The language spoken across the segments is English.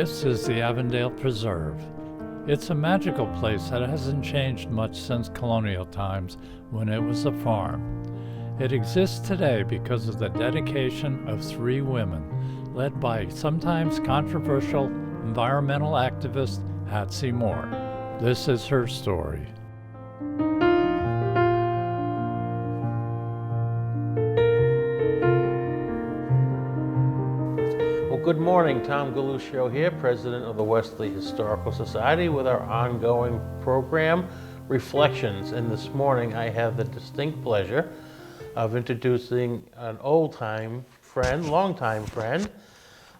This is the Avondale Preserve. It's a magical place that hasn't changed much since colonial times when it was a farm. It exists today because of the dedication of 3 women, led by sometimes controversial environmental activist Hatsie Moore. This is her story. Good morning, Tom Galuscio here, President of the Westerly Historical Society, with our ongoing program, Reflections. And this morning I have the distinct pleasure of introducing an old-time friend, long-time friend,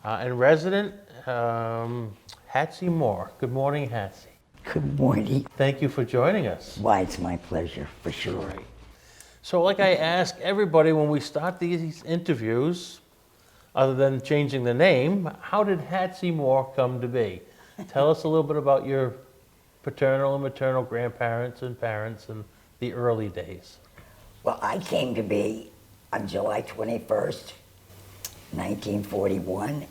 and resident, Hatsie Moore. Good morning, Hatsie. Good morning. Thank you for joining us. Why, it's my pleasure, for sure. Great. So like I ask everybody when we start these interviews, other than changing the name, how did Hatsie Moore come to be? Tell us a little bit about your paternal and maternal grandparents and parents in the early days. Well, I came to be on July 21st, 1941,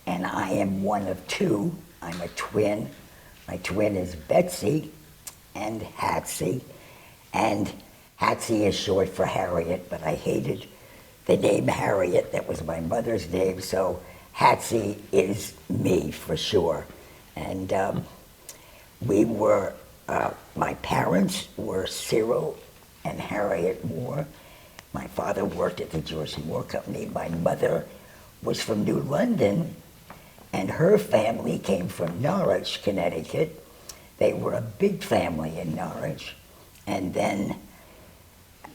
and I am one of 2. I'm a twin. My twin is Betsy and Hatsie, and Hatsie is short for Harriet, but I hated the name Harriet. That was my mother's name, so Hatsie is me for sure. And we were, my parents were Cyril and Harriet Moore. My father worked at the Jersey Moore Company. My mother was from New London, and her family came from Norwich, Connecticut. They were a big family in Norwich. And then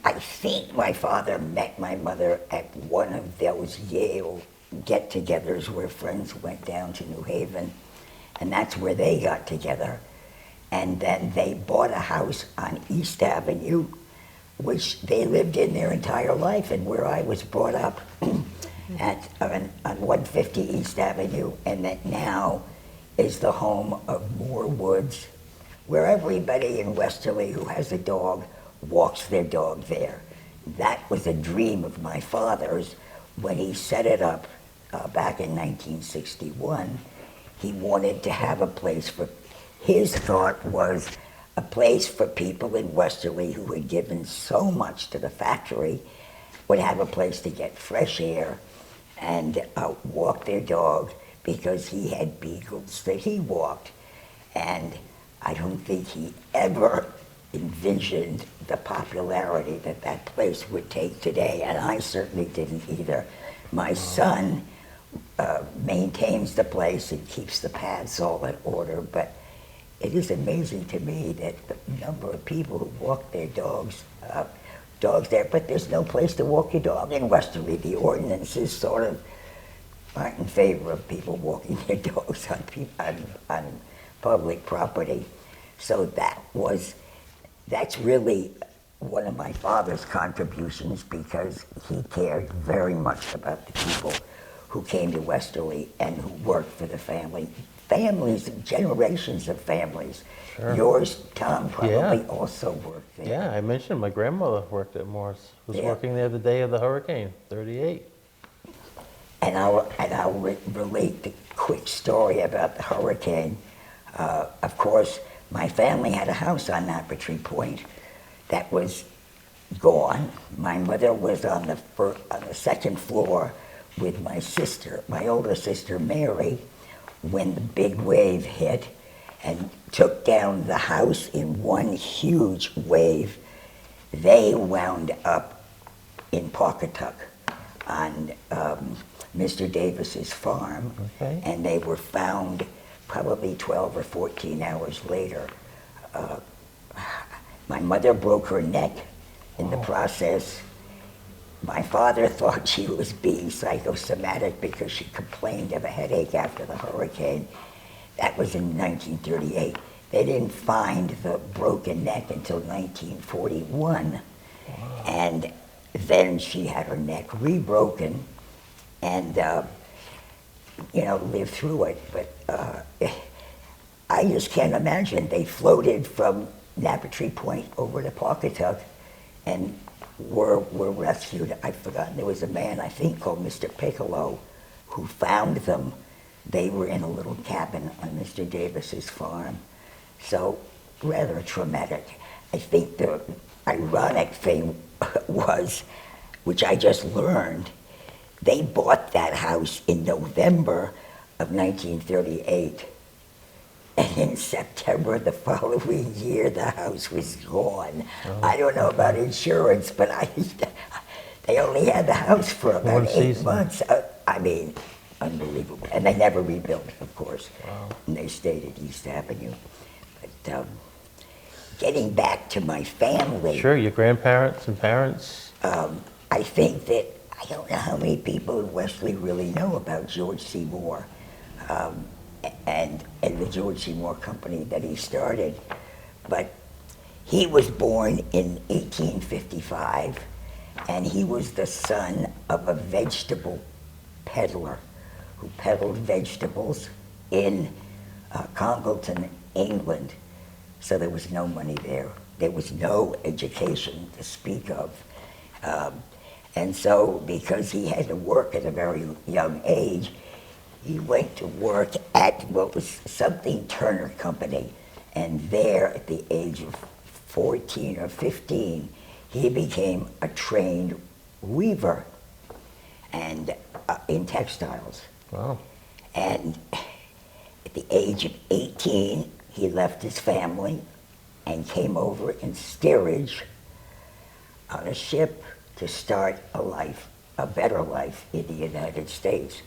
I think my father met my mother at one of those Yale get-togethers where friends went down to New Haven, and that's where they got together. And then they bought a house on East Avenue, which they lived in their entire life, and where I was brought up on 150 East Avenue, and that now is the home of Moore Woods, where everybody in Westerly who has a dog walks their dog there. That was a dream of my father's when he set it up back in 1961. He wanted to have a place for, his thought was a place for people in Westerly who had given so much to the factory would have a place to get fresh air and walk their dog, because he had beagles that he walked. And I don't think he ever envisioned the popularity that that place would take today, and I certainly didn't either. My son maintains the place and keeps the paths all in order, but it is amazing to me that the number of people who walk their dogs there, but there's no place to walk your dog in Westerly. The ordinances sort of aren't in favor of people walking their dogs on public property. So that's really one of my father's contributions, because he cared very much about the people who came to Westerly and who worked for the family. Families, generations of families. Sure. Yours, Tom, probably also worked there. Yeah, I mentioned my grandmother worked at Moore's, was working there the day of the hurricane, 38. And I'll relate the quick story about the hurricane. Of course, my family had a house on Nappertree Point that was gone. My mother was on the second floor with my sister, my older sister Mary, when the big wave hit and took down the house in one huge wave. They wound up in Pawcatuck on Mr. Davis's farm, and they were found probably 12 or 14 hours later. My mother broke her neck in the process. My father thought she was being psychosomatic because she complained of a headache after the hurricane. That was in 1938. They didn't find the broken neck until 1941. And then she had her neck rebroken and lived through it. But I just can't imagine. They floated from Nappertree Point over to Pawcatuck and were rescued. I've forgotten, there was a man, I think, called Mr. Piccolo, who found them They were in a little cabin on Mr. Davis's farm. So rather traumatic. I think the ironic thing was, which I just learned, they bought that house in November of 1938. And in September the following year, the house was gone. Oh. I don't know about insurance, but they only had the house for about One 8 season. months. I mean, unbelievable. And they never rebuilt, of course. Wow. And they stayed at East Avenue. But getting back to my family, Sure, your grandparents and parents. I think that I don't know how many people in Wesley really know about George C. Moore and the George C. Moore Company that he started. But he was born in 1855, and he was the son of a vegetable peddler who peddled vegetables in Congleton, England. So there was no money there. There was no education to speak of. And so, because he had to work at a very young age, he went to work at what was something Turner Company. And there, at the age of 14 or 15, he became a trained weaver and in textiles. Wow. And at the age of 18, he left his family and came over in steerage on a ship to start a life, a better life in the United States.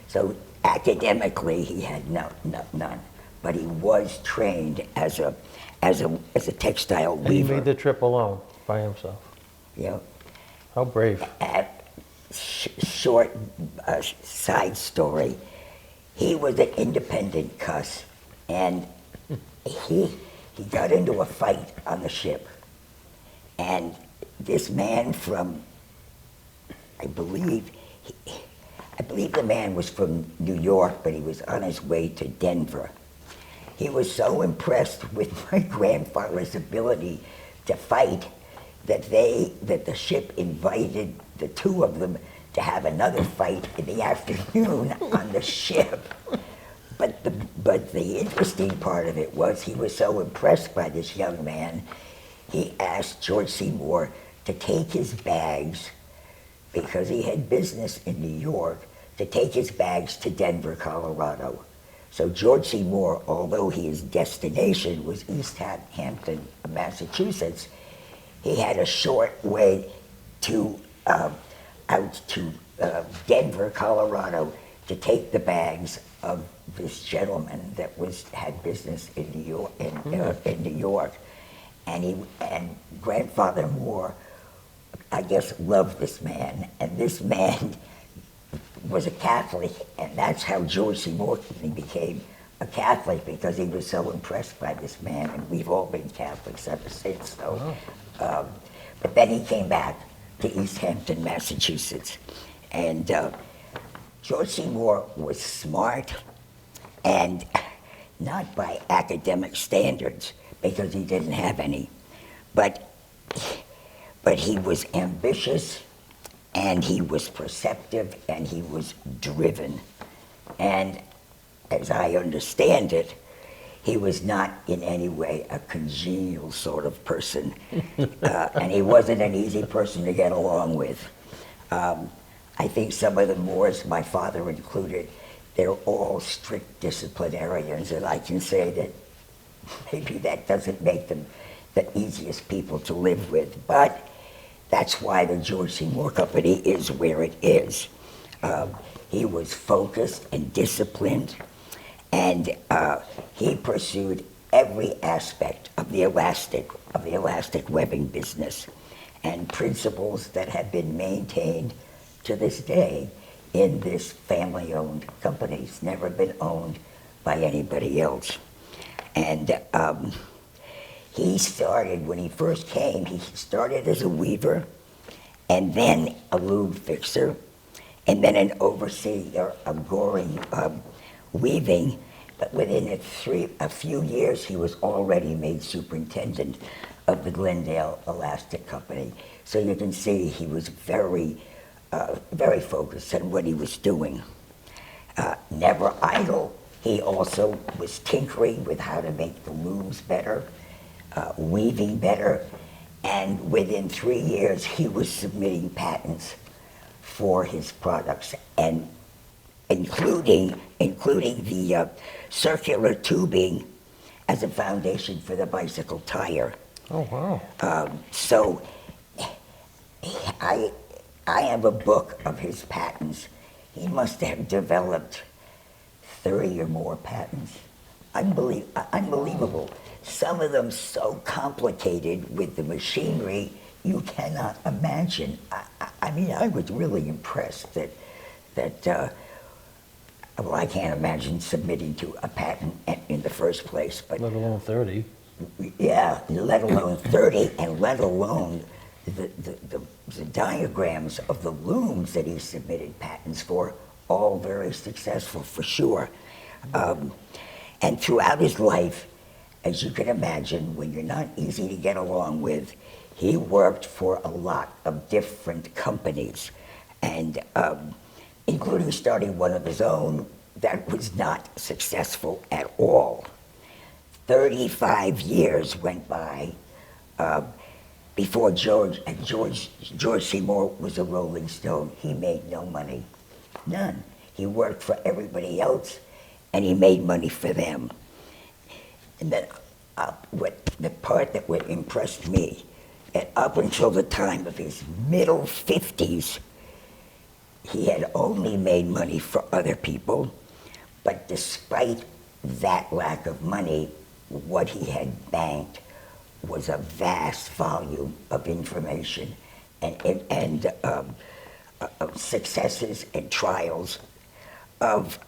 So academically, he had none, but he was trained as a textile And he weaver. made the trip alone, by himself. You know, How brave. short side story. He was an independent cuss, and he got into a fight on the ship, and this man from, I believe the man was from New York, but he was on his way to Denver. He was so impressed with my grandfather's ability to fight that the ship invited the two of them to have another fight in the afternoon on the ship. But the interesting part of it was he was so impressed by this young man, he asked George C. Moore to take his bags, because he had business in New York, to take his bags to Denver, Colorado. So George C. Moore, although his destination was East Hampton, Massachusetts, he had a short way to out to Denver, Colorado, to take the bags of this gentleman that had business in New York. In New York, and Grandfather Moore, I guess, loved this man, and this man was a Catholic, and that's how George C. Moore became a Catholic, because he was so impressed by this man, and we've all been Catholics ever since. So, but then he came back to East Hampton, Massachusetts, and George C. Moore was smart, and not by academic standards, because he didn't have any, but he was ambitious, and he was perceptive, and he was driven. And as I understand it, he was not in any way a congenial sort of person, and he wasn't an easy person to get along with. I think some of the Moores, my father included, they're all strict disciplinarians, and I can say that maybe that doesn't make them the easiest people to live with, but that's why the George C. Moore Company is where it is. He was focused and disciplined, and he pursued every aspect of the elastic webbing business, and principles that have been maintained to this day in this family-owned company. It's never been owned by anybody else. And he started, when he first came, he started as a weaver, and then a lube fixer, and then an overseer of Goring weaving. But within a few years, he was already made superintendent of the Glendale Elastic Company. So you can see he was very focused on what he was doing. Never idle, he also was tinkering with how to make the looms better, weaving better, and within 3 years he was submitting patents for his products, and including the circular tubing as a foundation for the bicycle tire. Oh, wow. So I have a book of his patents. He must have developed 30 or more patents. Unbelievable. Some of them so complicated with the machinery you cannot imagine. I mean, I was really impressed well, I can't imagine submitting to a patent in the first place, but Let alone 30. yeah, let alone 30, and let alone the diagrams of the looms that he submitted patents for, all very successful for sure. And throughout his life, as you can imagine, when you're not easy to get along with, he worked for a lot of different companies, and including starting one of his own that was not successful at all. 35 years went by before George Seymour was a Rolling Stone. He made no money, none. He worked for everybody else, and he made money for them. And then the part that would impress me, that up until the time of his middle 50s, he had only made money for other people, but despite that lack of money, what he had banked was a vast volume of information and of successes and trials of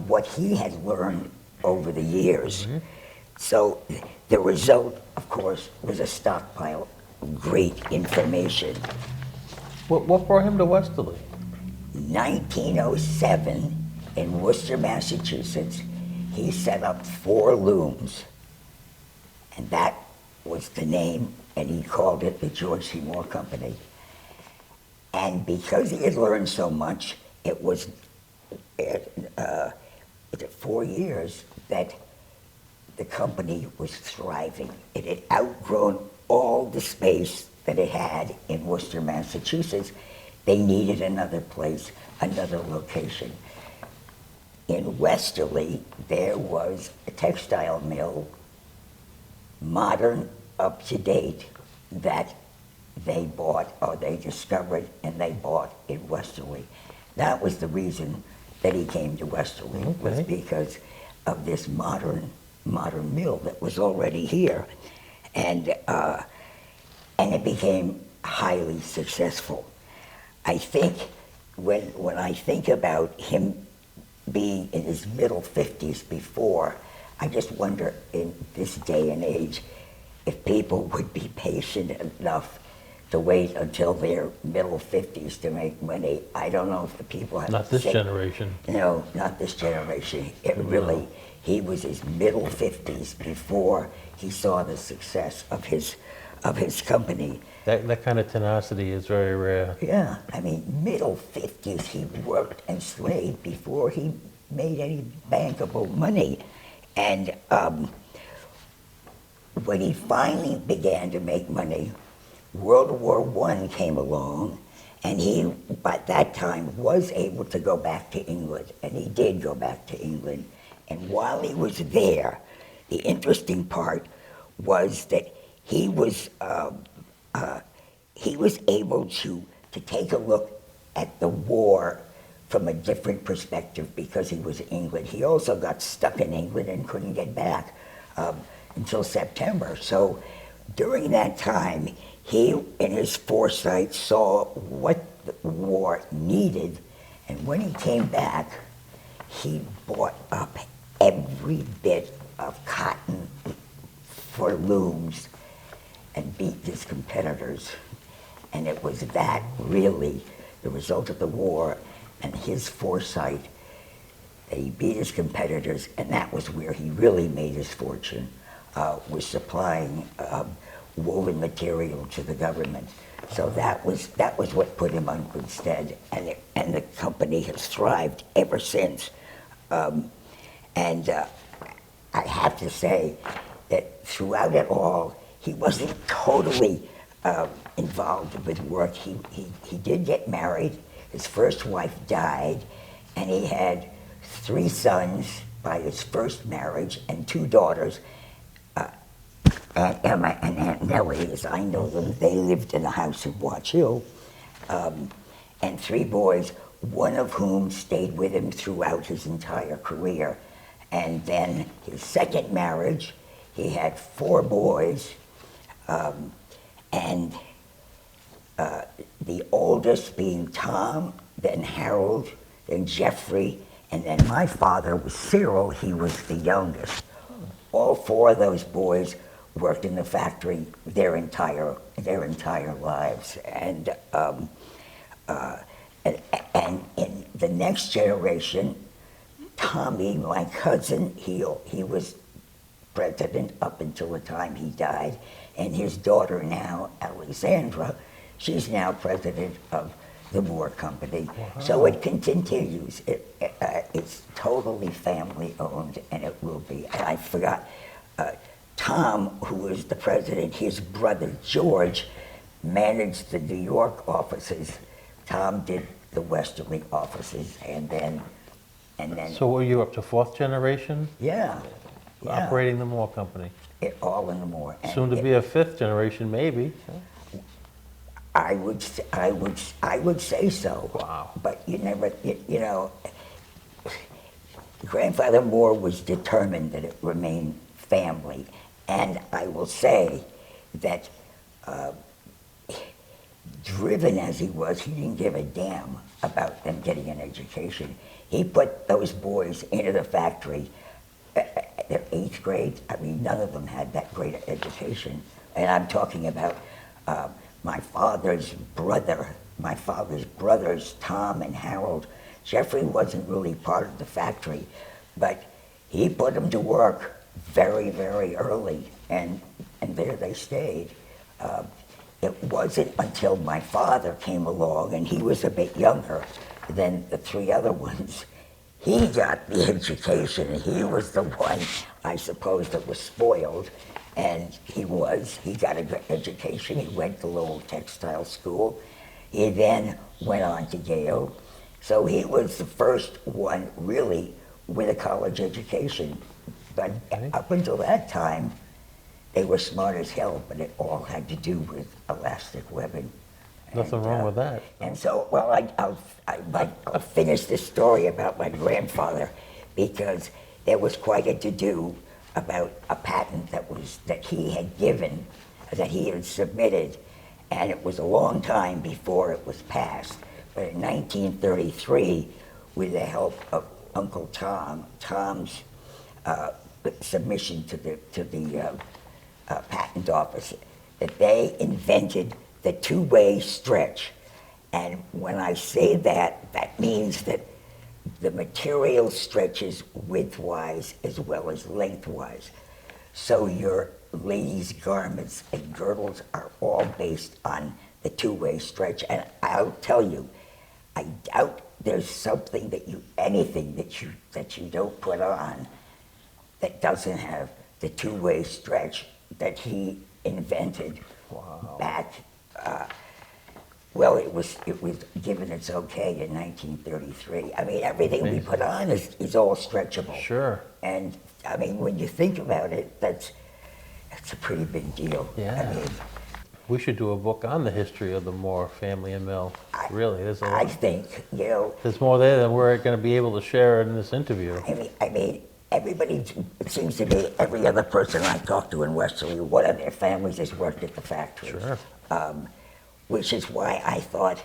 what he had learned over the years. Mm-hmm. So the result, of course, was a stockpile of great information. What brought him to Westerly? 1907, in Worcester, Massachusetts, he set up 4 looms, and that was the name, and he called it the George Seymour Company. And because he had learned so much, it was 4 years that the company was thriving. It had outgrown all the space that it had in Worcester, Massachusetts. They needed another place, another location. In Westerly, there was a textile mill, modern, up to date, that they bought, or they discovered and they bought in Westerly. That was the reason that he came to Westerly, was because of this modern mill that was already here. And it became highly successful. I think when I think about him being in his middle 50s before, I just wonder in this day and age if people would be patient enough to wait until their middle 50s to make money. I don't know if the people have... Not this generation. No, not this generation. It really, he was his middle 50s before he saw the success of his company. That kind of tenacity is very rare. Yeah, I mean, middle 50s, he worked and slaved before he made any bankable money. And when he finally began to make money, World War I came along, and he, by that time, was able to go back to England, and he did go back to England. And while he was there, the interesting part was that he was able to take a look at the war from a different perspective because he was in England. He also got stuck in England and couldn't get back until September. So during that time, he, in his foresight, saw what the war needed, and when he came back, he bought up every bit of cotton for looms and beat his competitors. And it was that really the result of the war and his foresight that he beat his competitors, and that was where he really made his fortune, was supplying woven material to the government. So that was what put him on good stead, and the company has thrived ever since. And I have to say that throughout it all, he wasn't totally involved with work. He did get married. His first wife died, and he had 3 sons by his first marriage and 2 daughters. Aunt Emma and Aunt Nellie, as I know them, they lived in a house in Watch Hill, and 3 boys, one of whom stayed with him throughout his entire career. And then his second marriage, he had 4 boys, and the oldest being Tom, then Harold, then Jeffrey, and then my father was Cyril. He was the youngest. All 4 of those boys worked in the factory their entire lives, and in the next generation, Tommy, my cousin, he was president up until the time he died, and his daughter now, Alexandra, she's now president of the Moore Company. Wow. So it continues. It's totally family owned, and it will be. And I forgot, Tom, who was the president, his brother George managed the New York offices. Tom did the Westerly offices, and then. So were you up to 4th generation? Yeah. Operating the Moore Company. All in the Moore. Soon to be a 5th generation, maybe. I would say so. Wow. But you never, you know, Grandfather Moore was determined that it remain family, and I will say that driven as he was, he didn't give a damn about them getting an education. He put those boys into the factory at their 8th grade. I mean, none of them had that great an education. And I'm talking about my father's brothers, Tom and Harold. Jeffrey wasn't really part of the factory, but he put them to work very, very early, and there they stayed. It wasn't until my father came along, and he was a bit younger than the 3 other ones. He got the education. He was the one, I suppose, that was spoiled, and he got a good education. He went to Lowell Textile School. He then went on to Yale. So he was the first one really with a college education. But up until that time, they were smart as hell, but it all had to do with elastic webbing. Nothing wrong with that. And so, well, I'll finish this story about my grandfather, because there was quite a to-do about a patent that he had given, that he had submitted, and it was a long time before it was passed. But in 1933, with the help of Uncle Tom's submission to the patent office, that they invented the 2-way stretch. And when I say that, that means that the material stretches widthwise as well as lengthwise. So your ladies' garments and girdles are all based on the 2-way stretch. And I'll tell you, I doubt there's something anything that you don't put on that doesn't have the 2-way stretch that he invented. Wow. Back. Well, it was given its okay in 1933. I mean, everything we put on is all stretchable. Sure. And I mean, when you think about it, that's a pretty big deal. Yeah. I mean, we should do a book on the history of the Moore family and mill. Really, there's a lot. I think, you know, There's more there than we're going to be able to share in this interview. I mean, everybody, it seems to me, every other person I talk to in Westerly, one of their families has worked at the factory. Sure. Which is why I thought,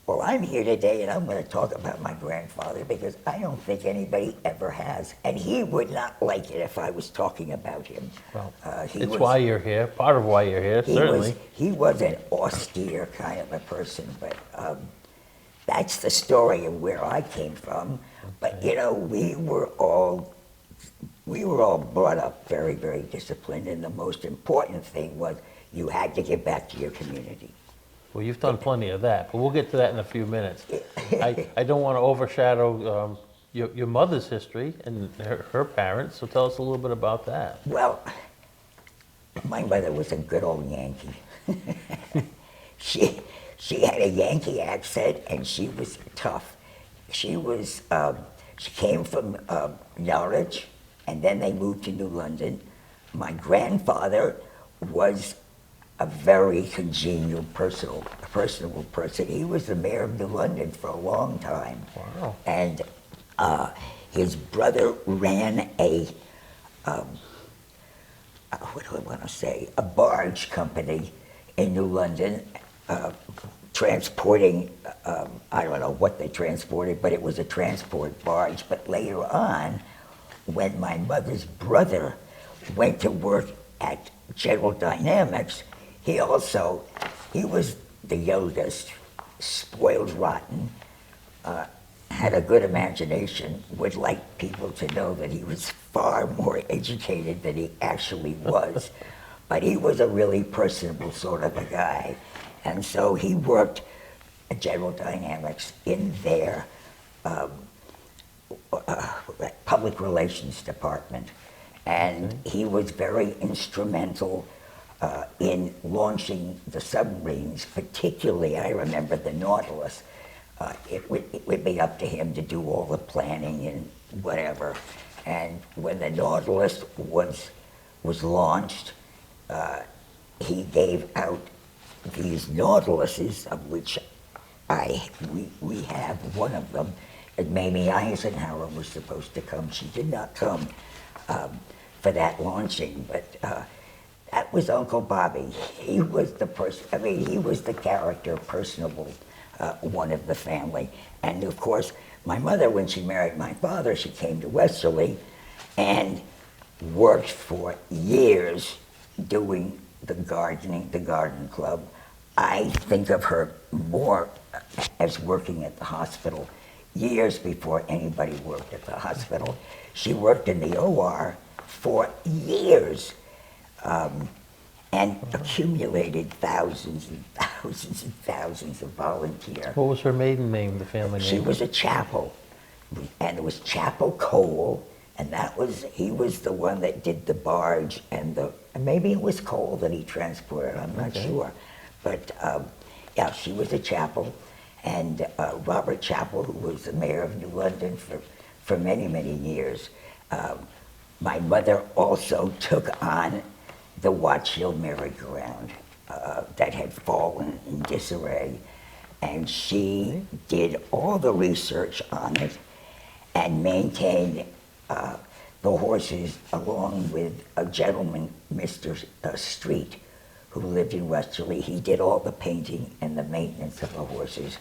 well, I'm here today and I'm going to talk about my grandfather, because I don't think anybody ever has. And he would not like it if I was talking about him. Well, it's why you're here, part of why you're here, certainly. He was an austere kind of a person, but that's the story of where I came from. Okay. But, you know, we were all we were all brought up very, very disciplined, and the most important thing was you had to give back to your community. Well, you've done plenty of that, but we'll get to that in a few minutes. I don't want to overshadow your mother's history and her parents, so tell us a little bit about that. Well, my mother was a good old Yankee. She had a Yankee accent, and she was tough. She came from Norwich, and then they moved to New London. My grandfather was a very congenial, personable person. He was the mayor of New London for a long time. Wow. And his brother ran what do I want to say, a barge company in New London, transporting, I don't know what they transported, but it was a transport barge. But later on, when my mother's brother went to work at General Dynamics, he was the youngest, spoiled rotten, had a good imagination, would like people to know that he was far more educated than he actually was. But he was a really personable sort of a guy. And so he worked at General Dynamics in their public relations department. And he was very instrumental in launching the submarines, particularly, I remember the Nautilus. It would be up to him to do all the planning and whatever. And when the Nautilus was launched, he gave out these Nautiluses, of which we have one of them. And Mamie Eisenhower was supposed to come. She did not come for that launching, but that was Uncle Bobby. He was the person, I mean, he was the character, personable one of the family. And of course, my mother, when she married my father, she came to Westerly and worked for years doing the gardening, the garden club. I think of her more as working at the hospital years before anybody worked at the hospital. She worked in the OR for years and accumulated thousands and thousands and thousands of volunteers. What was her maiden name, the family name? She was a Chappell, and it was Chappell Cole, and he was the one that did the barge, and maybe it was coal that he transported, I'm not sure. But yeah, she was a Chappell, and Robert Chappell, who was the mayor of New London for many, many years. My mother also took on the Watch Hill merry-go-round that had fallen in disarray, and she did all the research on it and maintained the horses along with a gentleman, Mr. Street, who lived in Westerly. He did all the painting and the maintenance of the horses.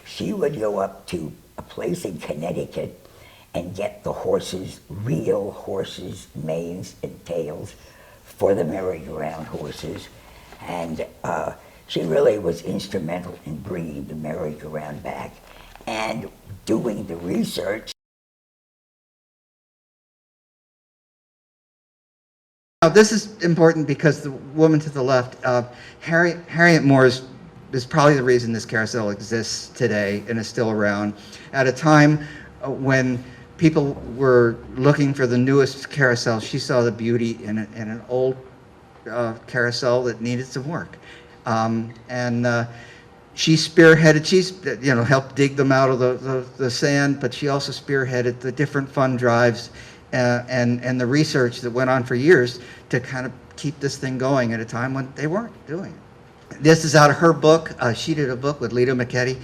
She would go up to a place in Connecticut and get the horses, real horses, manes and tails for the merry-go-round horses. And she really was instrumental in bringing the merry-go-round back and doing the research. Now, this is important because the woman to the left, Harriet Moore, is probably the reason this carousel exists today and is still around. At a time when people were looking for the newest carousel, she saw the beauty in an old carousel that needed some work. She spearheaded, helped dig them out of the sand, but she also spearheaded the different fund drives and the research that went on for years to kind of keep this thing going at a time when they weren't doing it. This is out of her book. She did a book with Lito McKetty.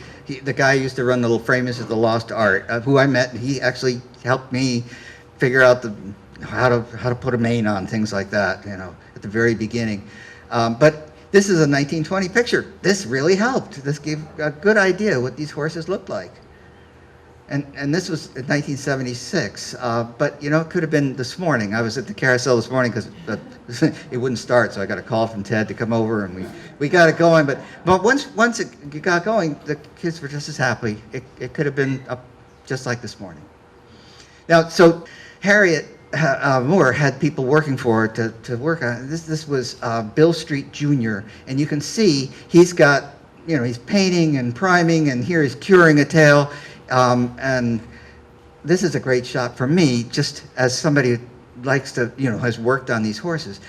The guy who used to run the little Framers of the Lost Art, who I met. He actually helped me figure out how to put a mane on, things like that, at the very beginning. But this is a 1920 picture. This really helped. This gave a good idea what these horses looked like. And this was in 1976, but it could have been this morning. I was at the carousel this morning because it wouldn't start, so I got a call from Ted to come over, and we got it going. But once it got going, the kids were just as happy. It could have been up just like this morning. Now, so Harriet Moore had people working for her to work on it. This was Bill Street Jr., and you can see he's got, he's painting and priming, and here he's curing a tail, and this is a great shot for me, just as somebody who likes to, has worked on these horses.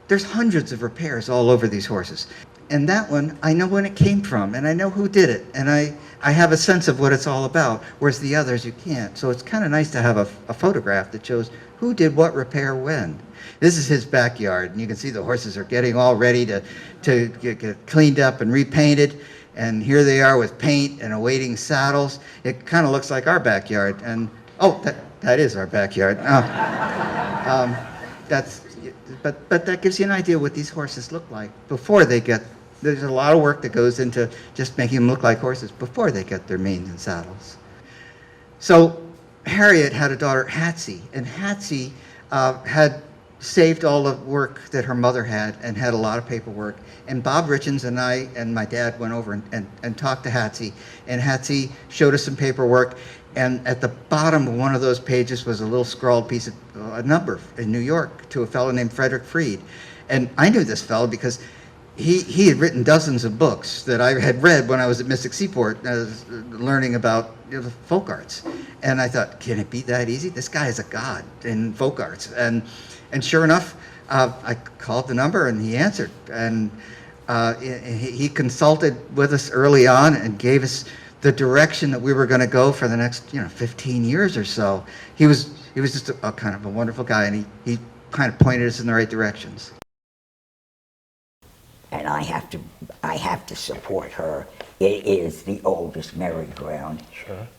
There's hundreds of repairs all over these horses. And that one, I know when it came from, and I know who did it, and I have a sense of what it's all about, whereas the others you can't. So it's kind of nice to have a photograph that shows who did what repair when. This is his backyard, and you can see the horses are getting all ready to get cleaned up and repainted. And here they are with paint and awaiting saddles. It kind of looks like our backyard. And that is our backyard. But that gives you an idea what these horses look like before they get. There's a lot of work that goes into just making them look like horses before they get their manes and saddles. So Harriet had a daughter, Hatsie, and Hatsie had saved all the work that her mother had and had a lot of paperwork. And Bob Richens and I and my dad went over and talked to Hatsie, and Hatsie showed us some paperwork. And at the bottom of one of those pages was a little scrawled piece of a number in New York to a fellow named Frederick Freed. And I knew this fellow because he had written dozens of books that I had read when I was at Mystic Seaport, learning about the folk arts. And I thought, can it be that easy? This guy is a god in folk arts. And sure enough, I called the number and he answered. And he consulted with us early on and gave us the direction that we were going to go for the next 15 years or so. He was just a kind of a wonderful guy, and he kind of pointed us in the right directions. And I have to support her. It is the oldest merry-go-round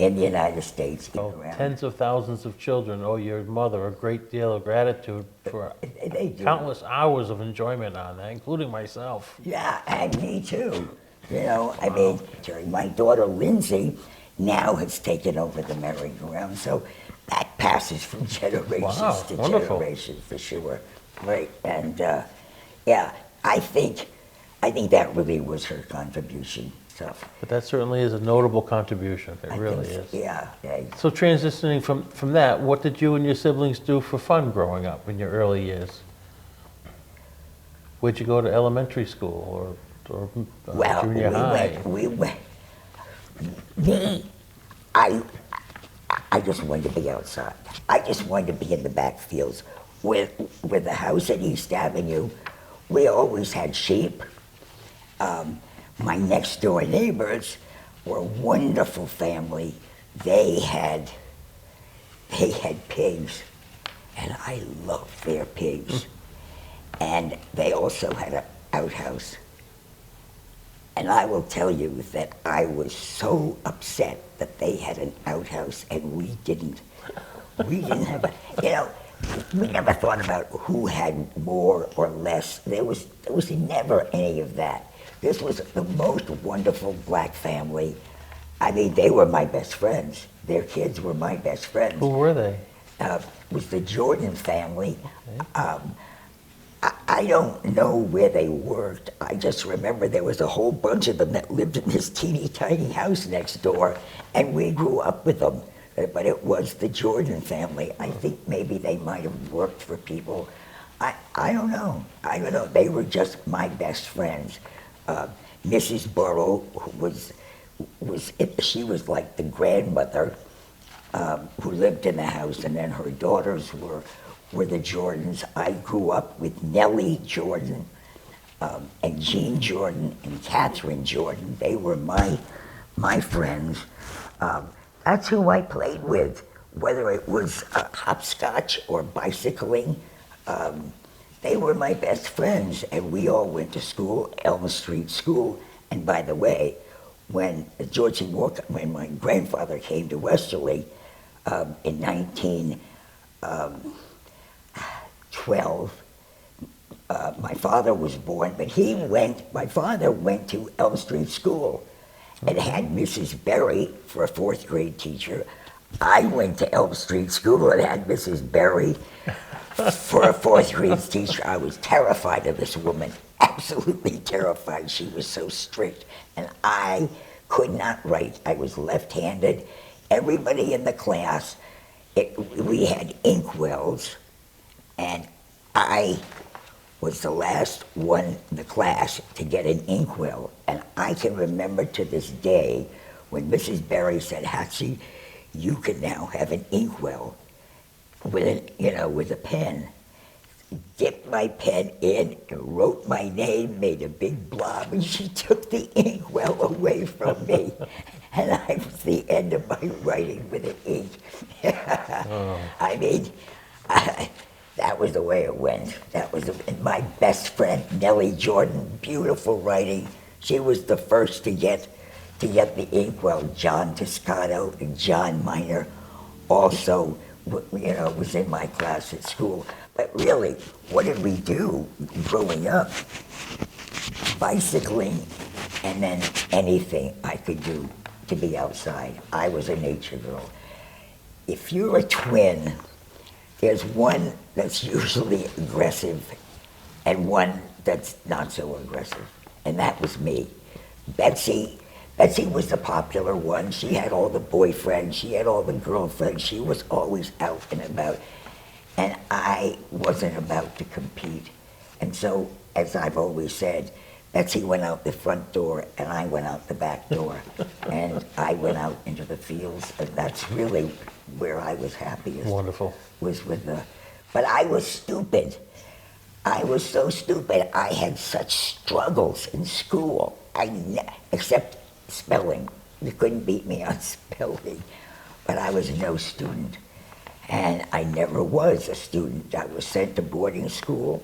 in the United States. Tens of thousands of children owe your mother a great deal of gratitude for countless hours of enjoyment on that, including myself. Yeah, and me too. My daughter Lindsay now has taken over the merry-go-round, so that passes from generations to generations for sure. Right, and I think that really was her contribution. So, but that certainly is a notable contribution. It really is. Yeah. So transitioning from that, what did you and your siblings do for fun growing up in your early years? Where'd you go to elementary school or junior high? I just wanted to be outside. I just wanted to be in the back fields. With the house at East Avenue, we always had sheep. My next door neighbors were a wonderful family. They had pigs, and I loved their pigs. And they also had an outhouse. And I will tell you that I was so upset that they had an outhouse and we didn't. We didn't have we never thought about who had more or less. There was never any of that. This was the most wonderful black family. I mean, they were my best friends. Their kids were my best friends. Who were they? It was the Jordan family. Okay. I don't know where they worked. I just remember there was a whole bunch of them that lived in this teeny tiny house next door, and we grew up with them. But it was the Jordan family. I think maybe they might have worked for people. I don't know. They were just my best friends. Mrs. Burrow, she was like the grandmother who lived in the house, and then her daughters were the Jordans. I grew up with Nellie Jordan and Jean Jordan and Catherine Jordan. They were my friends. That's who I played with, whether it was hopscotch or bicycling. They were my best friends, and we all went to school, Elm Street School. And by the way, when my grandfather came to Westerly in 1912, my father was born, but my father went to Elm Street School and had Mrs. Berry for a fourth grade teacher. I went to Elm Street School and had Mrs. Berry for a fourth grade teacher. I was terrified of this woman, absolutely terrified. She was so strict, and I could not write. I was left-handed. Everybody in the class, we had inkwells, And I was the last one in the class to get an inkwell. And I can remember to this day when Mrs. Berry said, Hatchie, you can now have an inkwell with a pen. Dipped my pen in and wrote my name, made a big blob, and she took the inkwell away from me. And I was the end of my writing with an ink. I mean, that was the way it went. That was my best friend, Nellie Jordan, beautiful writing. She was the first to get the inkwell. John Toscano and John Miner also, was in my class at school. But really, what did we do growing up? Bicycling, and then anything I could do to be outside. I was a nature girl. If you're a twin, there's one that's usually aggressive and one that's not so aggressive. And that was me. Betsy was the popular one. She had all the boyfriends, she had all the girlfriends, she was always out and about. And I wasn't about to compete. And so, as I've always said, Betsy went out the front door and I went out the back door. And I went out into the fields, and that's really where I was happiest. Wonderful. But I was stupid. I was so stupid. I had such struggles in school, except spelling. You couldn't beat me on spelling. But I was no student. And I never was a student. I was sent to boarding school,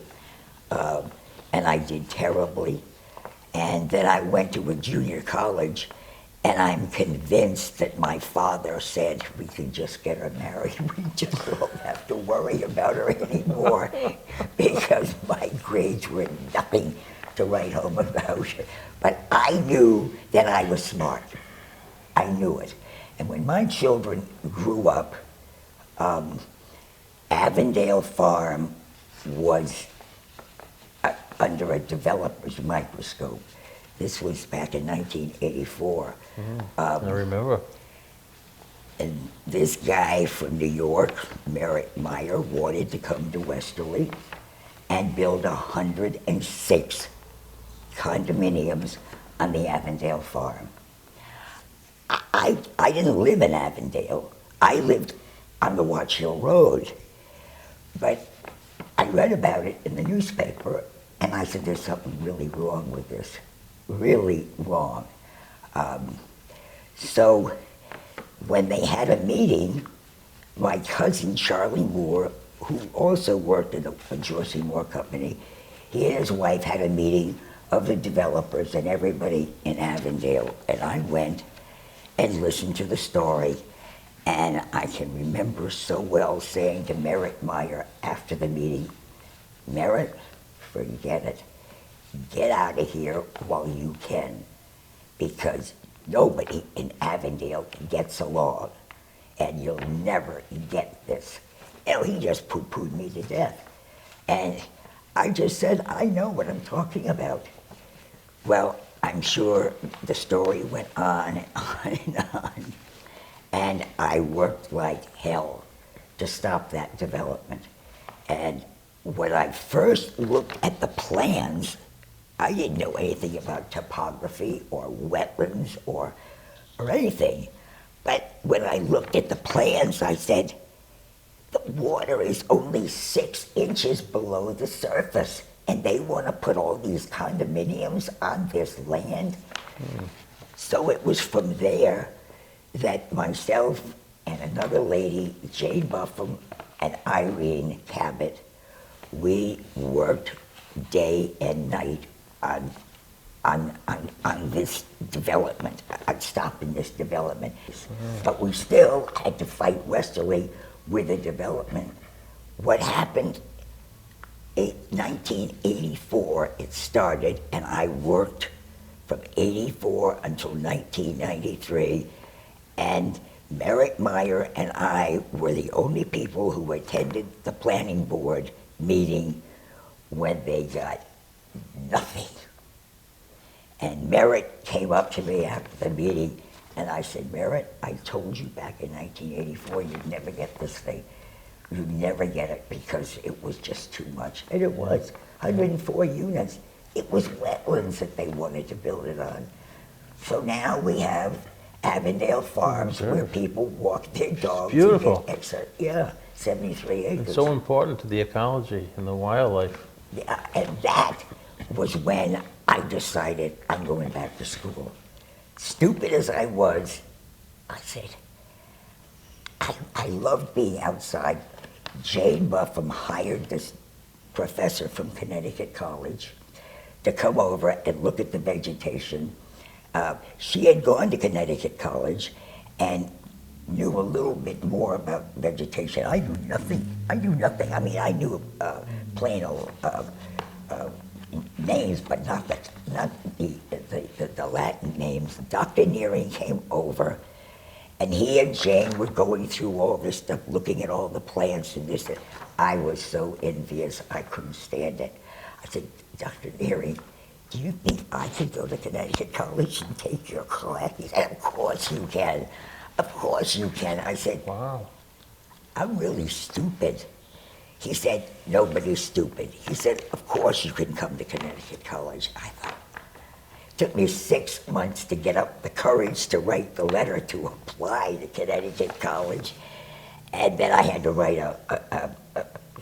and I did terribly. And then I went to a junior college, and I'm convinced that my father said, we can just get her married. We just don't have to worry about her anymore, because my grades were nothing to write home about. But I knew that I was smart. I knew it. And when my children grew up, Avondale Farm was under a developer's microscope. This was back in 1984. I remember. And this guy from New York, Merritt Meyer, wanted to come to Westerly and build 106 condominiums on the Avondale Farm. I didn't live in Avondale. I lived on the Watch Hill Road. But I read about it in the newspaper, and I said, there's something really wrong with this. Really wrong. So when they had a meeting, my cousin Charlie Moore, who also worked at a Dorsey Moore company, he and his wife had a meeting of the developers and everybody in Avondale. And I went and listened to the story. And I can remember so well saying to Merritt Meyer after the meeting, Merritt, forget it. Get out of here while you can, because nobody in Avondale gets along, and you'll never get this. He just poo-pooed me to death. And I just said, I know what I'm talking about. Well, I'm sure the story went on and on and on. And I worked like hell to stop that development. And when I first looked at the plans, I didn't know anything about topography or wetlands or anything. But when I looked at the plans, I said, the water is only 6 inches below the surface, and they want to put all these condominiums on this land. So it was from there that myself and another lady, Jane Buffum, and Irene Cabot, we worked day and night on this development, on stopping this development. But we still had to fight Westerly with the development. What happened in 1984, it started, and I worked from 84 until 1993, and Merritt Meyer and I were the only people who attended the planning board meeting when they got nothing. And Merritt came up to me after the meeting, and I said, Merritt, I told you back in 1984 you'd never get this thing. you never get it because it was just too much. And it was 104 units. It was wetlands that they wanted to build it on. So now we have Avondale Farms where people walk their dogs. beautiful. Yeah, 73 acres. It's so important to the ecology and the wildlife. Yeah, and that was when I decided I'm going back to school. Stupid as I was, I said, I loved being outside. Jane Buffum hired this professor from Connecticut College to come over and look at the vegetation. She had gone to Connecticut College and knew a little bit more about vegetation. I knew nothing. I mean, I knew plain old names, but not the Latin names. Dr. Nearing came over, and he and Jane were going through all this stuff, looking at all the plants and this. And I was so envious, I couldn't stand it. I said, Dr. Nearing, do you think I could go to Connecticut College and take your class? He said, of course you can. Of course you can. I said, Wow. I'm really stupid. He said, nobody's stupid. He said, of course you can come to Connecticut College. I thought, it took me 6 months to get up the courage to write the letter to apply to Connecticut College. And then I had to write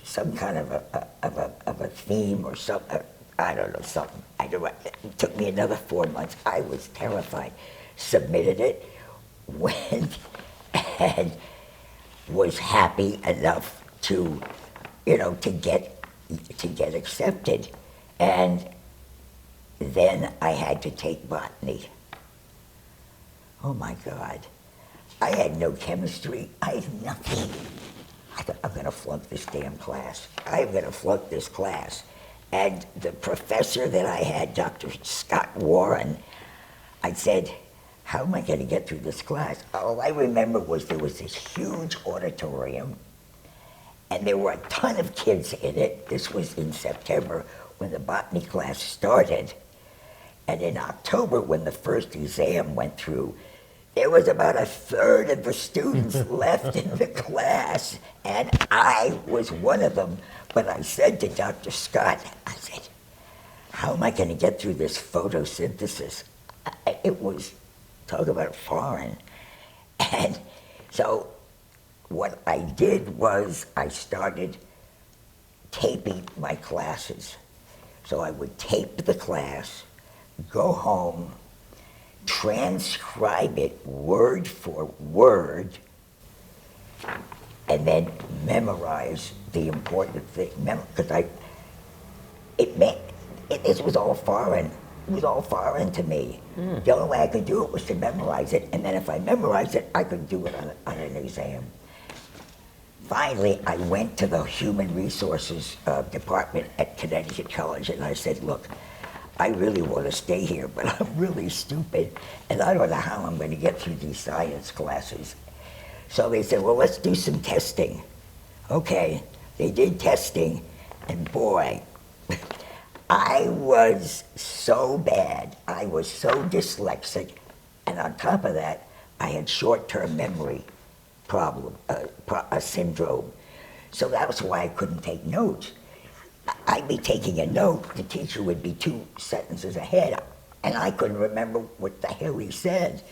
some kind of a theme or something. I don't know, something. It took me another 4 months. I was terrified. Submitted it, went, and was happy enough to, to get accepted. And then I had to take botany. Oh my God. I had no chemistry. I had nothing. I thought, I'm gonna flunk this damn class. I'm gonna flunk this class. And the professor that I had, Dr. Scott Warren, I said, how am I going to get through this class? All I remember was there was this huge auditorium, and there were a ton of kids in it. This was in September when the botany class started. And in October, when the first exam went through, there was about a third of the students left in the class, and I was one of them. But I said to Dr. Scott, I said, how am I going to get through this photosynthesis? It was, talk about foreign. And so what I did was I started taping my classes. So I would tape the class, go home, transcribe it word for word, and then memorize the important thing. Because this was all foreign. It was all foreign to me. The only way I could do it was to memorize it, and then if I memorized it, I could do it on an exam. Finally, I went to the Human Resources Department at Connecticut College, and I said, look, I really want to stay here, but I'm really stupid, and I don't know how I'm going to get through these science classes. So they said, well, let's do some testing. Okay, they did testing, and boy, I was so bad. I was so dyslexic, and on top of that, I had short-term memory a syndrome. So that was why I couldn't take notes. I'd be taking a note, the teacher would be 2 sentences ahead, and I couldn't remember what the hell he said.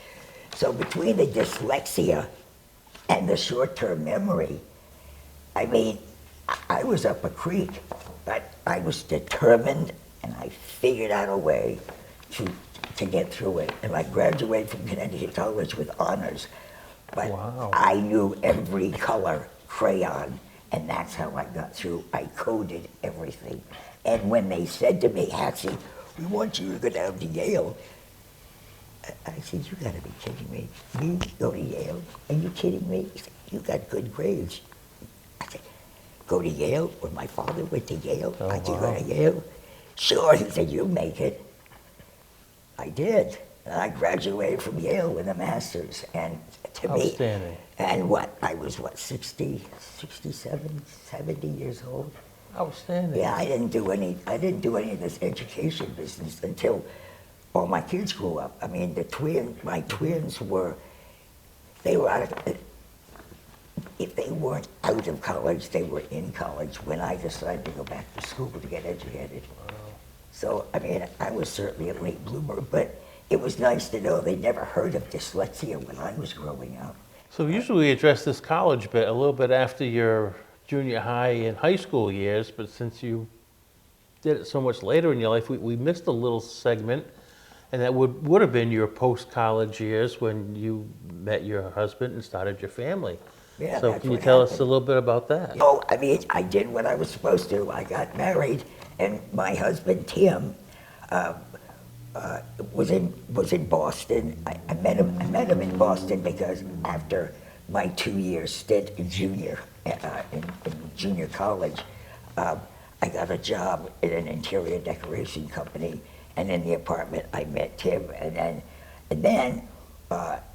So between the dyslexia and the short-term memory, I mean, I was up a creek, but I was determined, and I figured out a way to get through it. And I graduated from Connecticut College with honors. But Wow. I knew every color crayon, and that's how I got through. I coded everything. And when they said to me, Hatsie, we want you to go down to Yale, I said, you gotta be kidding me. Me go to Yale? Are you kidding me? He said, you got good grades. I said, go to Yale? When my father went to Yale, Oh, I could wow. go to Yale? Sure, he said, you'll make it. I did. And I graduated from Yale with a master's. And to me, Outstanding. and I was 60, 67, 70 years old. Outstanding. Yeah, I didn't do any of this education business until all my kids grew up. I mean, my twins were out of, if they weren't out of college, they were in college when I decided to go back to school to get educated. So, I mean, I was certainly a late bloomer, but it was nice to know they never heard of dyslexia when I was growing up. So usually we address this college bit a little bit after your junior high and high school years, but since you did it so much later in your life, we missed a little segment, and that would have been your post-college years when you met your husband and started your family. Yeah, So that's can you what tell us happened. a little bit about that? Oh, I mean, I did what I was supposed to. I got married, and my husband Tim was in Boston. I met him in Boston because after my 2-year stint in junior college, I got a job in an interior decoration company, and in the apartment I met Tim, and then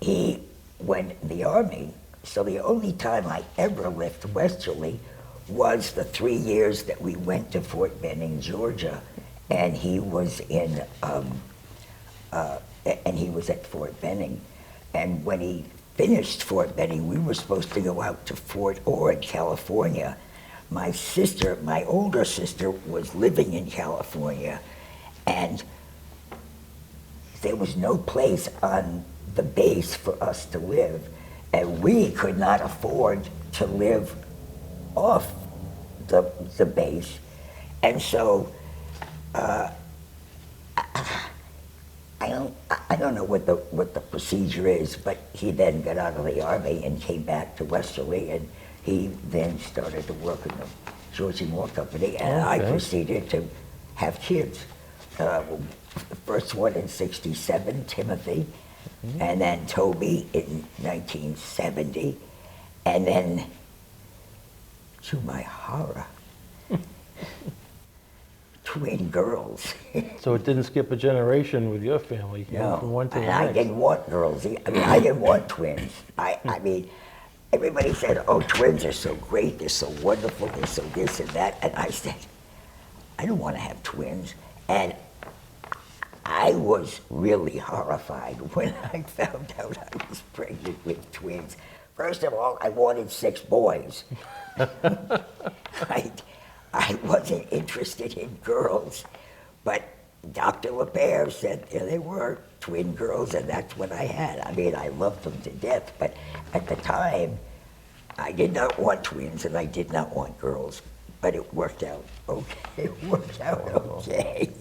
he went in the Army. So the only time I ever left Westerly was the 3 years that we went to Fort Benning, Georgia, and he was at Fort Benning. And when he finished Fort Benning, we were supposed to go out to Fort Ord, California. My older sister, was living in California, and there was no place on the base for us to live, and we could not afford to live off the base. And so I don't know what the procedure is, but he then got out of the Army and came back to Westerly, and he then started to work in the Georgie Moore Company, and I Okay. proceeded to have kids. The first one in '67, Timothy, and then Toby in 1970, and then, to my horror, twin girls. So it didn't skip a generation with your family. You went No, from one to the and I next. didn't want girls. I mean, I didn't want twins. I mean, everybody said, "Oh, twins are so great. They're so wonderful. They're so this and that." And I said, "I don't want to have twins." And I was really horrified when I found out I was pregnant with twins. First of all, I wanted 6 boys. I wasn't interested in girls, but Dr. LePere said there they were, twin girls, and that's what I had. I mean, I loved them to death, but at the time, I did not want twins and I did not want girls, but it worked out okay. It worked out okay.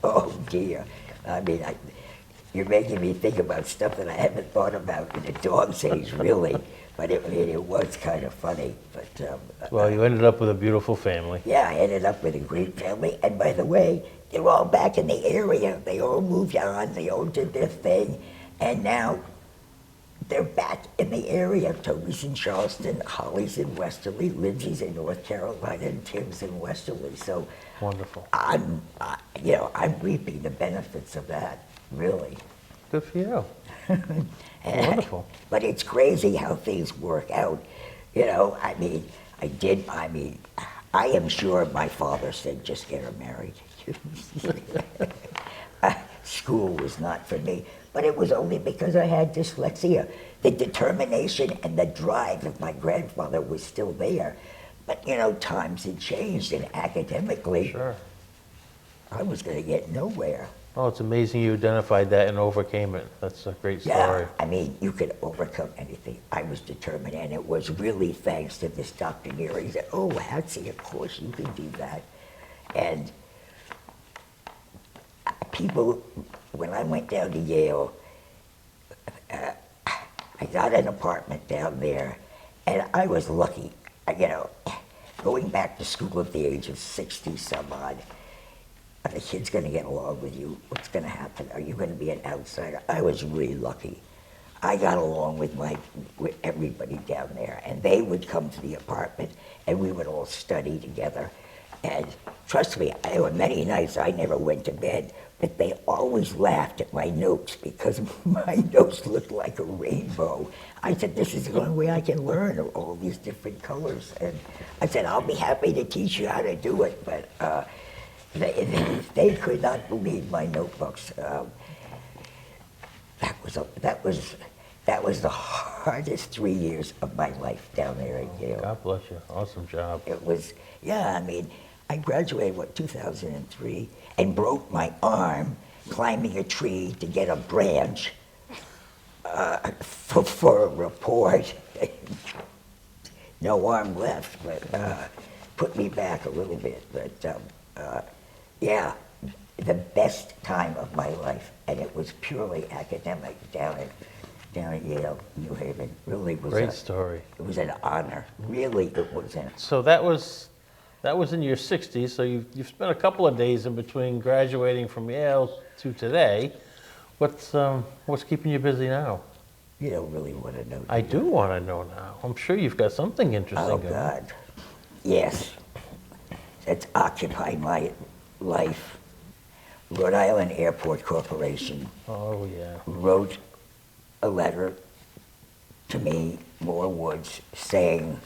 Oh dear. I mean, you're making me think about stuff that I haven't thought about in a dog's age, really. But it was kind of funny. But Well, you ended up with a beautiful family. yeah, I ended up with a great family. And by the way, they're all back in the area. They all moved on. They all did their thing. And now they're back in the area. Toby's in Charleston, Holly's in Westerly, Lindsay's in North Carolina, and Tim's in Westerly. So Wonderful. I'm reaping the benefits of that, really. Good for you. Wonderful. But it's crazy how things work out. You know, I mean, I am sure my father said, just get her married. School was not for me, but it was only because I had dyslexia. The determination and the drive of my grandfather was still there. But, you know, times had changed, and academically, Sure. I was going to get nowhere. Oh, it's amazing you identified that and overcame it. That's a great story. Yeah, I mean, you could overcome anything. I was determined, and it was really thanks to this Dr. Neary. He said, "Oh, Hatsy, of course you can do that." And people, when I went down to Yale, I got an apartment down there, and I was lucky. You know, going back to school at the age of 60 some odd, are the kids going to get along with you? What's going to happen? Are you going to be an outsider? I was really lucky. I got along with everybody down there, and they would come to the apartment, and we would all study together. And trust me, there were many nights I never went to bed, but they always laughed at my notes because my notes looked like a rainbow. I said, "This is the only way I can learn all these different colors." And I said, "I'll be happy to teach you how to do it," but they could not believe my notebooks. That was That was the hardest 3 years of my life down there at Yale. God bless you. Awesome job. It was, yeah, I mean, I graduated, 2003, and broke my arm climbing a tree to get a branch for a report. No arm left, but put me back a little bit. But yeah, the best time of my life, and it was purely academic down at Yale, New Haven. Really was Great story. It was an honor. Really, it was an. So that was in your 60s, so you've spent a couple of days in between graduating from Yale to today. What's keeping you busy now? You don't really want to know. I do want to know now. I'm sure you've got something interesting Oh going. God, yes. That's occupied my life. Rhode Island Airport Corporation Oh yeah. wrote a letter to me, Moore Woods, saying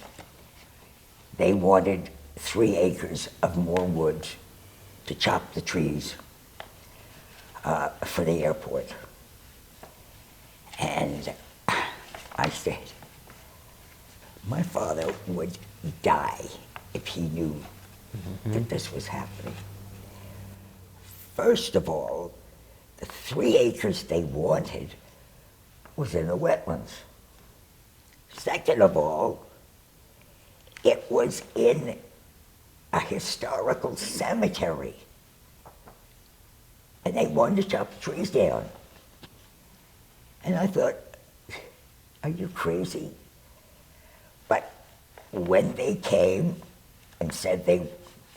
they wanted 3 acres of Moore Woods to chop the trees for the airport. And I said, my father would die if he knew that this was happening. First of all, the 3 acres they wanted was in the wetlands. Second of all, it was in a historical cemetery. And they wanted to chop the trees down. And I thought, are you crazy? But when they came and said they were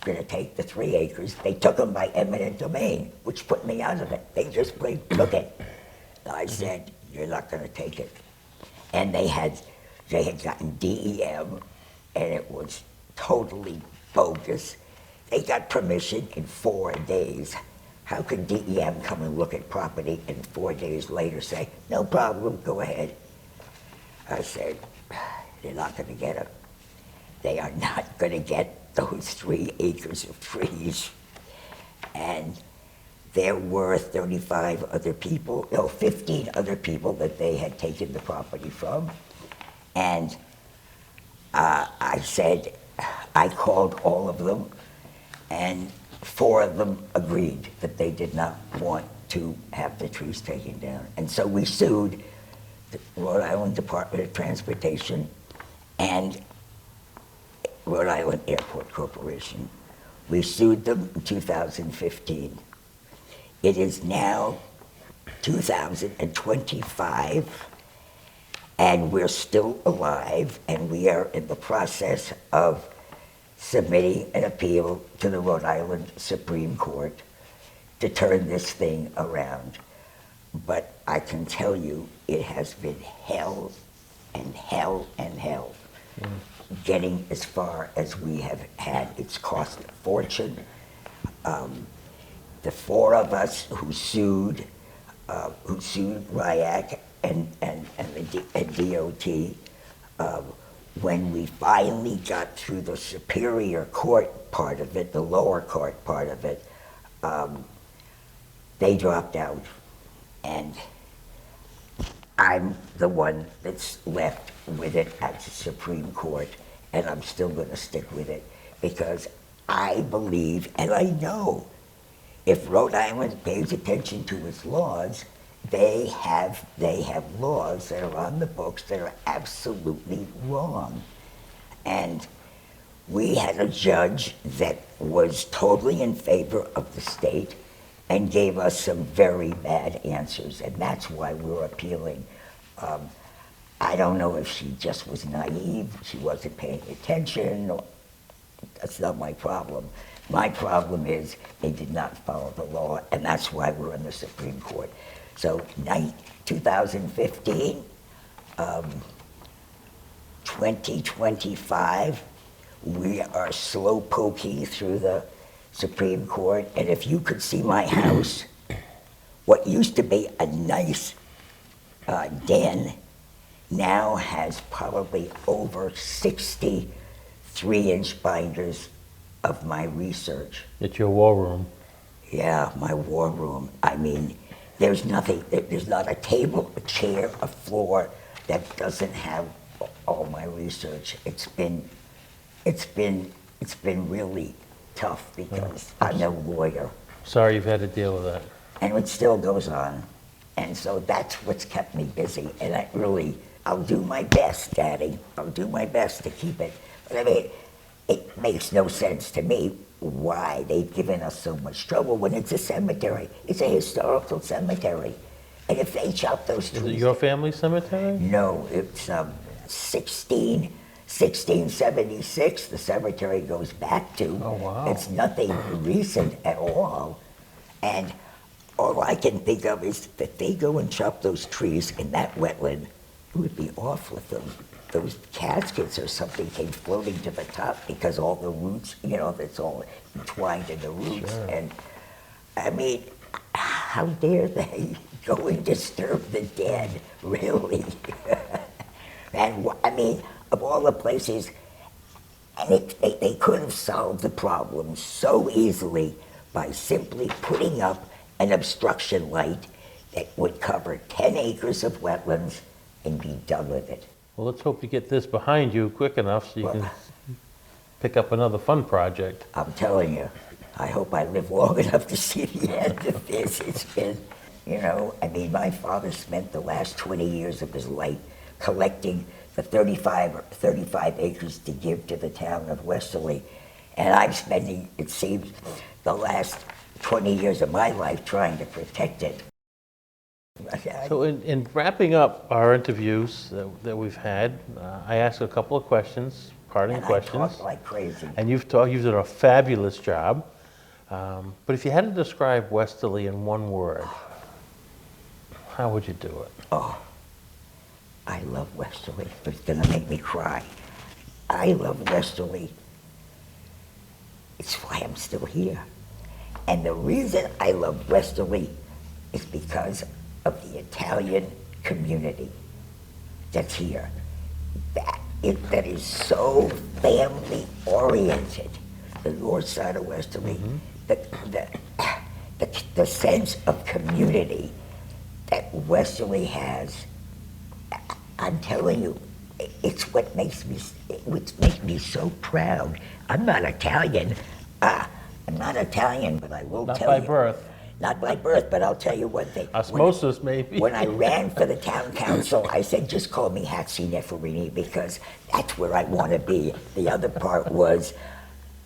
going to take the 3 acres, they took them by eminent domain, which put me out of it. They just plain took it. I said, you're not going to take it. And they had gotten DEM, and it was totally bogus. They got permission in 4 days. How could DEM come and look at property and 4 days later say, no problem, go ahead? I said, they're not going to get it. They are not going to get those 3 acres of trees. And there were 35 other people, no, 15 other people that they had taken the property from. And I said, I called all of them, and 4 of them agreed that they did not want to have the trees taken down. And so we sued the Rhode Island Department of Transportation and Rhode Island Airport Corporation. We sued them in 2015. It is now 2025, and we're still alive, and we are in the process of submitting an appeal to the Rhode Island Supreme Court to turn this thing around. But I can tell you, it has been hell and hell and hell. Getting as far as we have had, it's cost a fortune. The 4 of us who sued RIAC and DOT, when we finally got through the Superior Court part of it, the lower court part of it, they dropped out. And I'm the one that's left with it at the Supreme Court, and I'm still going to stick with it because I believe, and I know, if Rhode Island pays attention to its laws, they have laws that are on the books that are absolutely wrong. And we had a judge that was totally in favor of the state and gave us some very bad answers, and that's why we're appealing. I don't know if she just was naive, she wasn't paying attention, or, that's not my problem. My problem is they did not follow the law, and that's why we're in the Supreme Court. So 2015, 2025, we are slow poking through the Supreme Court, and if you could see my house, what used to be a nice den now has probably over 60 3-inch binders of my research. It's your war room. Yeah, my war room. I mean, There's nothing, there's not a table, a chair, a floor that doesn't have all my research. It's been really tough because I'm no lawyer, Sorry you've had to deal with that. and it still goes on. And so that's what's kept me busy, and I'll do my best, Daddy. I'll do my best to keep it. But I mean, it makes no sense to me why they've given us so much trouble when it's a cemetery. It's a historical cemetery. And if they chop those Is trees... it your family cemetery? No, it's 1676, the cemetery goes back to. Oh, wow. It's nothing recent at all. And all I can think of is that they go and chop those trees in that wetland, it would be awful if those caskets or something came floating to the top because all the roots, that's all entwined in the roots. Sure. And I mean, how dare they go and disturb the dead, really? And I mean, of all the places, and they could have solved the problem so easily by simply putting up an obstruction light that would cover 10 acres of wetlands and be done with it. Well, let's hope you get this behind you quick enough so you Well- can pick up another fun project. I'm telling you, I hope I live long enough to see the end of this. It's been, I mean, my father spent the last 20 years of his life collecting the 35 acres to give to the town of Westerly. And I'm spending, it seems, the last 20 years of my life trying to protect it. So in wrapping up our interviews that we've had, I asked a couple of questions, parting And I questions. talk like crazy. And you've done a fabulous job. But if you had to describe Westerly in one word, how would you do it? Oh, I love Westerly, but it's gonna make me cry. I love Westerly. It's why I'm still here. And the reason I love Westerly is because of the Italian community that's here. That is so family oriented. The north side of Westerly, the sense of community that Westerly has. I'm telling you, it's what makes me so proud. I'm not Italian. I'm not Italian, but I will Not tell by you. birth. Not by birth, but I'll tell you one thing. Osmosis, maybe. When I ran for the town council, I said, just call me Hatsi Neferini because that's where I want to be. The other part was,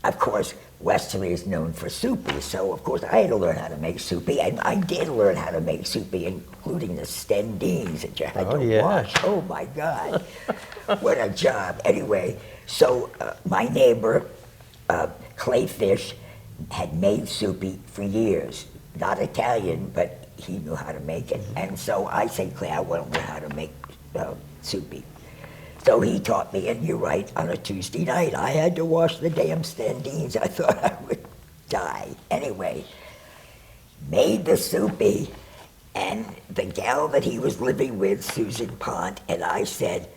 of course, Westerly is known for soupy, so of course I had to learn how to make soupy, and I did learn how to make soupy, including the stendines that you had Oh, to yeah. wash. Oh my God, what a job. Anyway, so my neighbor, Clay Fish, had made soupy for years. Not Italian, but he knew how to make it. And so I said, Clay, I want to learn how to make soupy. So he taught me, and you're right, on a Tuesday night, I had to wash the damn standees. I thought I would die. Anyway, made the soupy, and the gal that he was living with, Susan Pont, and I said,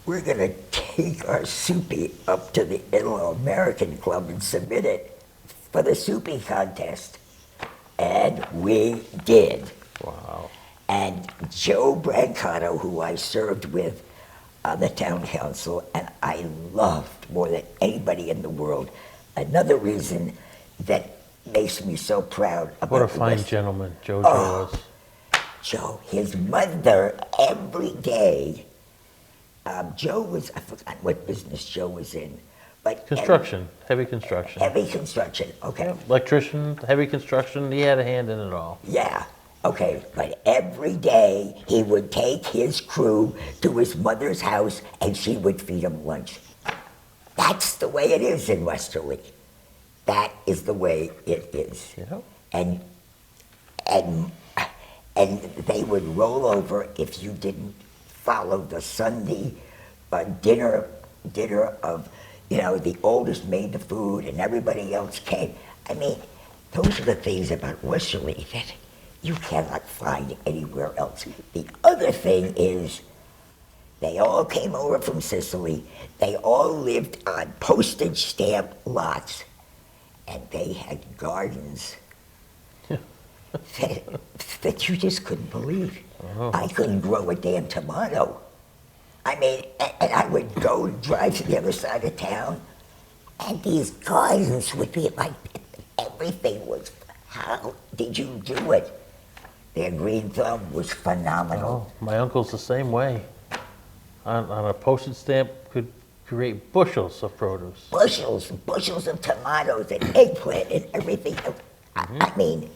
we're going to take our soupy up to the Italo-American Club and submit it for the soupy contest. And we did. Wow. And Joe Brancato, who I served with on the town council, and I loved more than anybody in the world. Another reason that makes me so proud about What a the fine West- gentleman Joe Oh. was. Joe, his mother, every day, Joe was, I forgot what business Joe was in, but Construction, heavy construction. heavy construction, okay. Electrician, heavy construction, he had a hand in it all. Yeah, okay, but every day he would take his crew to his mother's house and she would feed him lunch. That's the way it is in Westerly. That is the way it is. Yeah. And they would roll over if you didn't follow the Sunday dinner of, the oldest made the food and everybody else came. I mean, those are the things about Westerly that you cannot find anywhere else. The other thing is, they all came over from Sicily. They all lived on postage stamp lots, and they had gardens. that you just couldn't believe. I couldn't grow a damn tomato. I mean, and I would go drive to the other side of town, and these gardens would be like, everything was, how did you do it? Their green thumb was phenomenal. Oh, my uncle's the same way. On a postage stamp, could create bushels of produce. Bushels of tomatoes and eggplant and everything. I mean,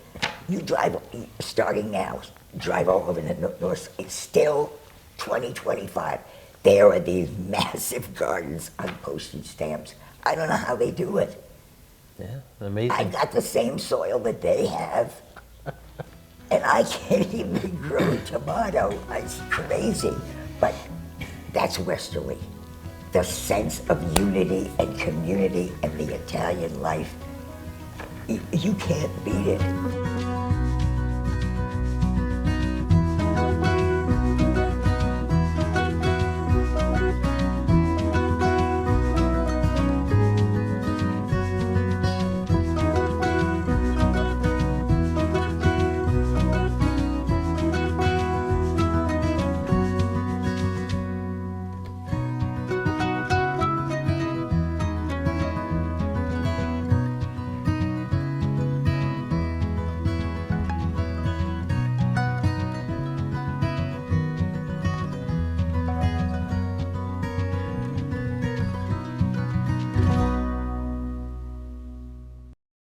you drive, starting now, drive all over the north, it's still 2025. There are these massive gardens on postage stamps. I don't know how they do it. Yeah, amazing. I got the same soil that they have, and I can't even grow a tomato. It's crazy, but that's Westerly. The sense of unity and community and the Italian life, you can't beat it.